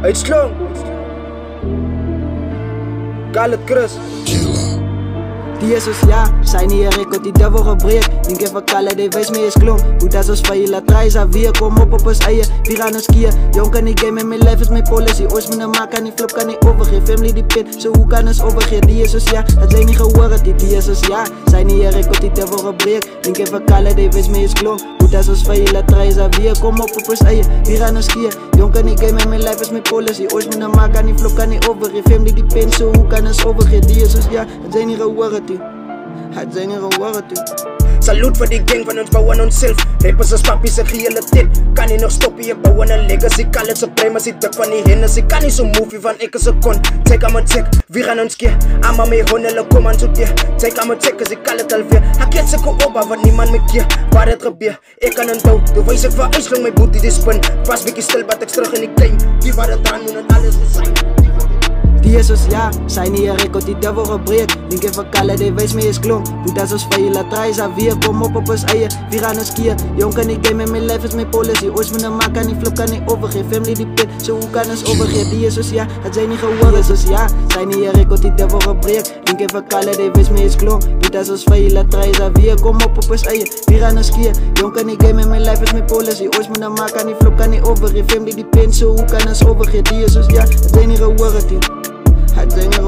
It's long. Galet Chris. Die is ons ja, zijn hier record die devil gebreek. Denk even kallen, die wees mee is klom. Hoe dat ons van je laat reizen, weer kom op ons eieren. Wir gaan ons skiën, jong kan niet game en mijn life is mijn policy. Ooit mijn maak kan niet flop, kan niet overgeven. Family die pin, zo hoe kan ons overgeven? Die is ons ja, het zijn niet gehoord, die is ons ja. Zijn hier record die devil gebreek. Denk even kallen, die wees mee is klom. Hoe dat ons van je laat reizen, weer kom op ons eieren. Wir gaan ons skiën, jong kan niet game en mijn life is mijn policy. Ooit mijn maak kan niet flop, kan niet overgeven. Family die pin, zo hoe kan ons overgeven? Die is ons ja, het zijn niet gehoord. Het zijn hier gehoord. Salut voor die gang van ons bouwen onszelf. Rappers als papi zeg je hele tijd. Kan niet nog stoppen, je bouwen een legacy. Kan het zo prima, zit dak van die Hennessy. Kan niet zo'n movie van ik is een kon. Take aan mijn check, we gaan ons keer. Ama mee hondelen, kom aan zo dier. Take aan mijn check, dus ik kan het alweer. Haket ze ko opa, want niemand me keer. Waar het gebeurt, ik kan een touw. De wijs ik van IJsland, mijn booty die spin. Vast beetje stil, wat ik terug in die claim. Die waar het aan doen en alles is zijn. Die is ons ja, zijn hier record die devil gebreek. Denk even kallen, die wees mee is klom. Hoe dat ons van je laat reizen, weer kom op ons eieren. Wir gaan ons skiën, jong kan niet game en mijn life is mijn policy. Ooit mijn maak kan niet flop, kan niet overgeven. Family die pin, zo hoe kan ons overgeven? Die is ons ja, het zijn niet gehoord. Die is ons ja, zijn hier record die devil gebreek. Denk even kallen, die wees mee is klom. Hoe dat ons van je laat reizen, weer kom op ons eieren. Wir gaan ons skiën, jong kan niet game en mijn life is mijn policy. Ooit mijn maak kan niet flop, kan niet overgeven. Family die pin, zo hoe kan ons overgeven? Die is ons ja, het zijn niet gehoord. Het zijn er